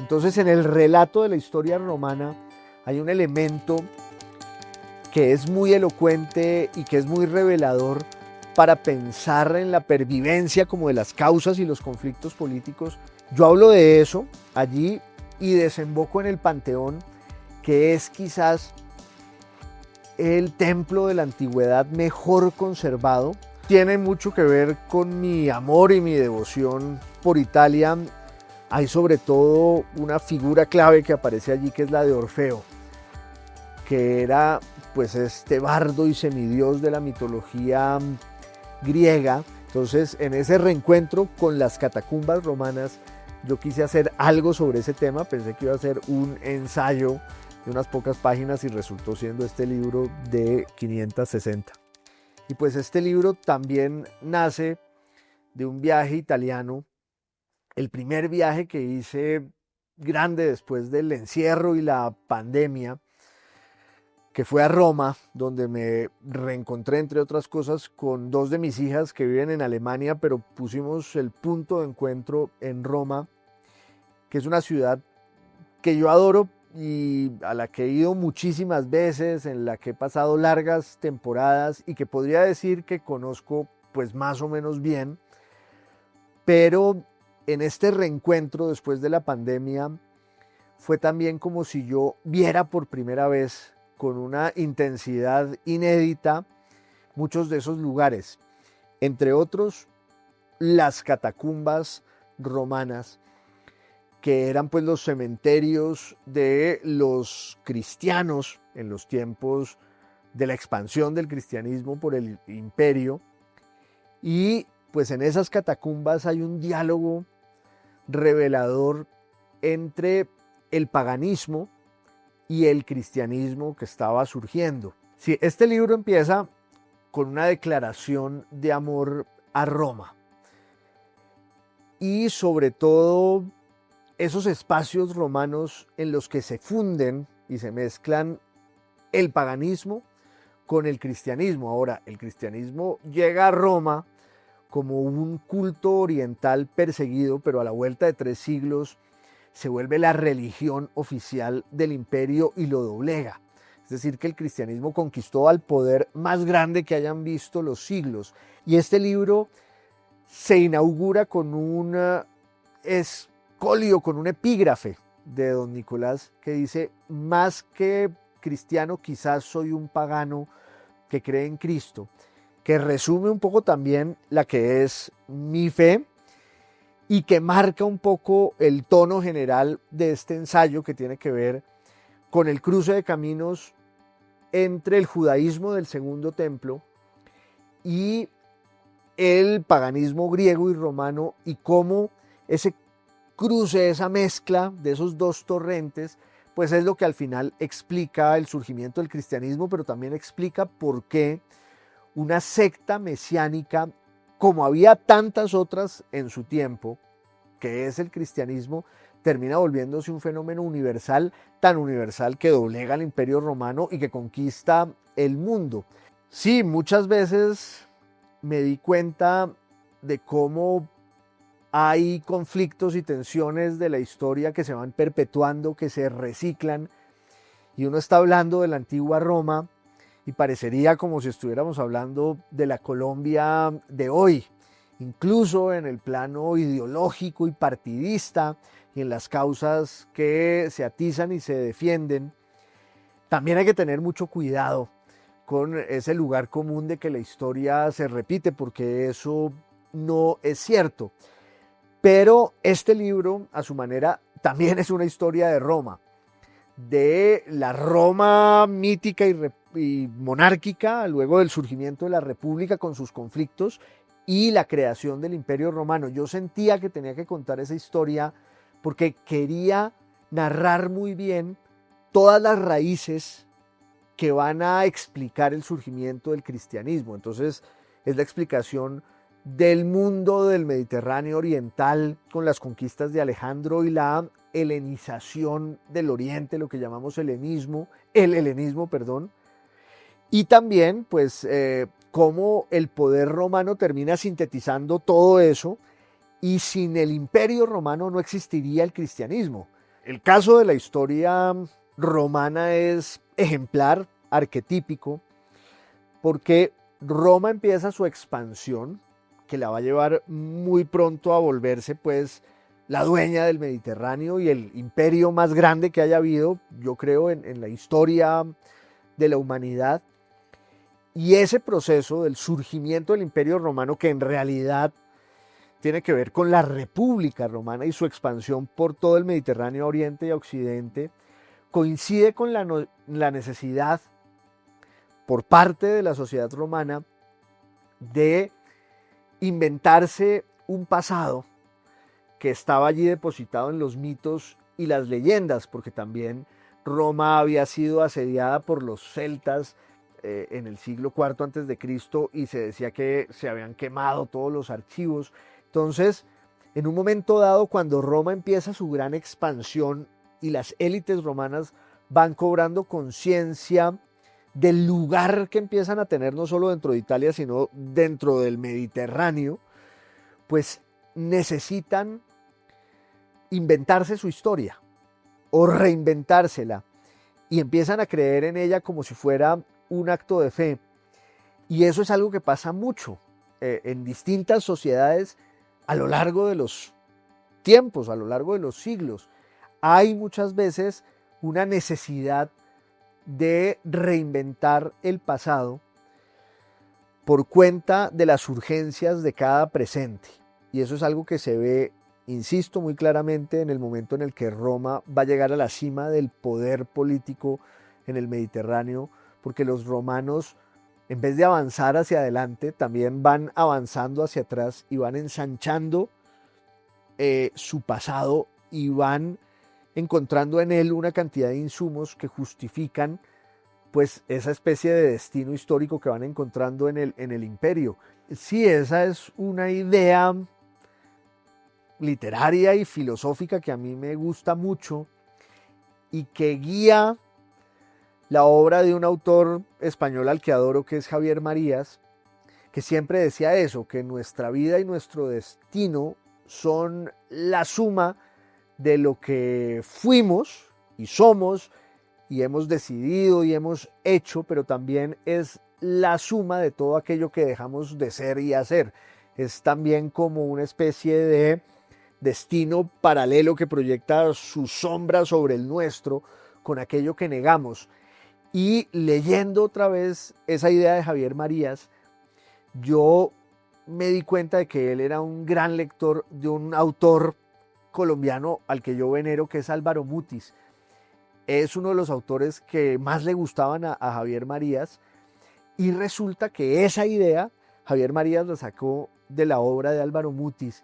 Entonces, en el relato de la historia romana hay un elemento que es muy elocuente y que es muy revelador para pensar en la pervivencia como de las causas y los conflictos políticos. Yo hablo de eso allí y desemboco en el Panteón, que es quizás el templo de la antigüedad mejor conservado. Tiene mucho que ver con mi amor y mi devoción por Italia. Hay sobre todo una figura clave que aparece allí, que es la de Orfeo, que era pues este bardo y semidios de la mitología griega. Entonces, en ese reencuentro con las catacumbas romanas, yo quise hacer algo sobre ese tema. Pensé que iba a ser un ensayo de unas pocas páginas y resultó siendo este libro de 560. Y pues este libro también nace de un viaje italiano, el primer viaje que hice grande después del encierro y la pandemia, que fue a Roma, donde me reencontré, entre otras cosas, con dos de mis hijas que viven en Alemania, pero pusimos el punto de encuentro en Roma, que es una ciudad que yo adoro y a la que he ido muchísimas veces, en la que he pasado largas temporadas y que podría decir que conozco pues más o menos bien, pero en este reencuentro después de la pandemia fue también como si yo viera por primera vez con una intensidad inédita muchos de esos lugares, entre otros las catacumbas romanas, que eran pues los cementerios de los cristianos en los tiempos de la expansión del cristianismo por el imperio. Y pues en esas catacumbas hay un diálogo revelador entre el paganismo y el cristianismo que estaba surgiendo. Sí, este libro empieza con una declaración de amor a Roma y sobre todo esos espacios romanos en los que se funden y se mezclan el paganismo con el cristianismo. Ahora, el cristianismo llega a Roma como un culto oriental perseguido, pero a la vuelta de 3 siglos se vuelve la religión oficial del imperio y lo doblega. Es decir, que el cristianismo conquistó al poder más grande que hayan visto los siglos. Y este libro se inaugura con un escolio, con un epígrafe de don Nicolás que dice: más que cristiano, quizás soy un pagano que cree en Cristo, que resume un poco también la que es mi fe y que marca un poco el tono general de este ensayo, que tiene que ver con el cruce de caminos entre el judaísmo del Segundo Templo y el paganismo griego y romano, y cómo ese cruce, esa mezcla de esos dos torrentes, pues es lo que al final explica el surgimiento del cristianismo, pero también explica por qué una secta mesiánica, como había tantas otras en su tiempo, que es el cristianismo, termina volviéndose un fenómeno universal, tan universal que doblega al Imperio Romano y que conquista el mundo. Sí, muchas veces me di cuenta de cómo hay conflictos y tensiones de la historia que se van perpetuando, que se reciclan, y uno está hablando de la antigua Roma y parecería como si estuviéramos hablando de la Colombia de hoy, incluso en el plano ideológico y partidista y en las causas que se atizan y se defienden. También hay que tener mucho cuidado con ese lugar común de que la historia se repite, porque eso no es cierto. Pero este libro, a su manera, también es una historia de Roma, de la Roma mítica y monárquica, luego del surgimiento de la República con sus conflictos y la creación del Imperio Romano. Yo sentía que tenía que contar esa historia porque quería narrar muy bien todas las raíces que van a explicar el surgimiento del cristianismo. Entonces, es la explicación del mundo del Mediterráneo oriental con las conquistas de Alejandro y la helenización del Oriente, lo que llamamos el helenismo, y también pues cómo el poder romano termina sintetizando todo eso, y sin el Imperio Romano no existiría el cristianismo. El caso de la historia romana es ejemplar, arquetípico, porque Roma empieza su expansión, que la va a llevar muy pronto a volverse pues la dueña del Mediterráneo y el imperio más grande que haya habido, yo creo, en la historia de la humanidad. Y ese proceso del surgimiento del imperio romano, que en realidad tiene que ver con la República Romana y su expansión por todo el Mediterráneo a oriente y a occidente, coincide con la necesidad por parte de la sociedad romana de inventarse un pasado que estaba allí depositado en los mitos y las leyendas, porque también Roma había sido asediada por los celtas en el siglo IV antes de Cristo y se decía que se habían quemado todos los archivos. Entonces, en un momento dado, cuando Roma empieza su gran expansión y las élites romanas van cobrando conciencia del lugar que empiezan a tener no solo dentro de Italia, sino dentro del Mediterráneo, pues necesitan inventarse su historia o reinventársela y empiezan a creer en ella como si fuera un acto de fe. Y eso es algo que pasa mucho en distintas sociedades a lo largo de los tiempos, a lo largo de los siglos. Hay muchas veces una necesidad de reinventar el pasado por cuenta de las urgencias de cada presente. Y eso es algo que se ve, insisto, muy claramente en el momento en el que Roma va a llegar a la cima del poder político en el Mediterráneo, porque los romanos, en vez de avanzar hacia adelante, también van avanzando hacia atrás y van ensanchando su pasado y van encontrando en él una cantidad de insumos que justifican pues esa especie de destino histórico que van encontrando en el imperio. Sí, esa es una idea literaria y filosófica que a mí me gusta mucho y que guía la obra de un autor español al que adoro, que es Javier Marías, que siempre decía eso, que nuestra vida y nuestro destino son la suma de lo que fuimos y somos y hemos decidido y hemos hecho, pero también es la suma de todo aquello que dejamos de ser y hacer. Es también como una especie de destino paralelo que proyecta su sombra sobre el nuestro con aquello que negamos. Y leyendo otra vez esa idea de Javier Marías, yo me di cuenta de que él era un gran lector de un autor colombiano al que yo venero, que es Álvaro Mutis. Es uno de los autores que más le gustaban a Javier Marías, y resulta que esa idea Javier Marías la sacó de la obra de Álvaro Mutis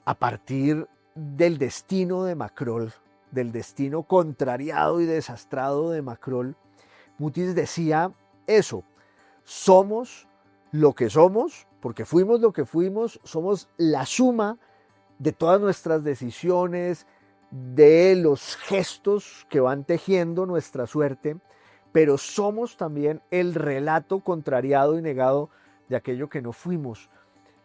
a partir del destino de Macrol, del destino contrariado y desastrado de Macrol. Mutis decía eso: somos lo que somos, porque fuimos lo que fuimos, somos la suma de todas nuestras decisiones, de los gestos que van tejiendo nuestra suerte, pero somos también el relato contrariado y negado de aquello que no fuimos,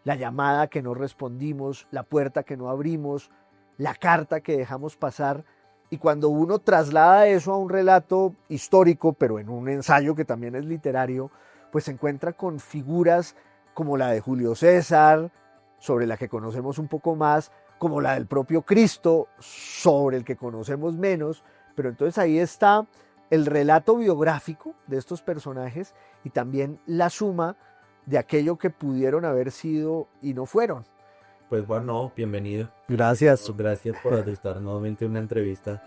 la llamada que no respondimos, la puerta que no abrimos, la carta que dejamos pasar. Y cuando uno traslada eso a un relato histórico, pero en un ensayo que también es literario, pues se encuentra con figuras como la de Julio César, sobre la que conocemos un poco más, como la del propio Cristo, sobre el que conocemos menos, pero entonces ahí está el relato biográfico de estos personajes y también la suma de aquello que pudieron haber sido y no fueron. Pues bueno, bienvenido. Gracias. Gracias por estar nuevamente en una entrevista.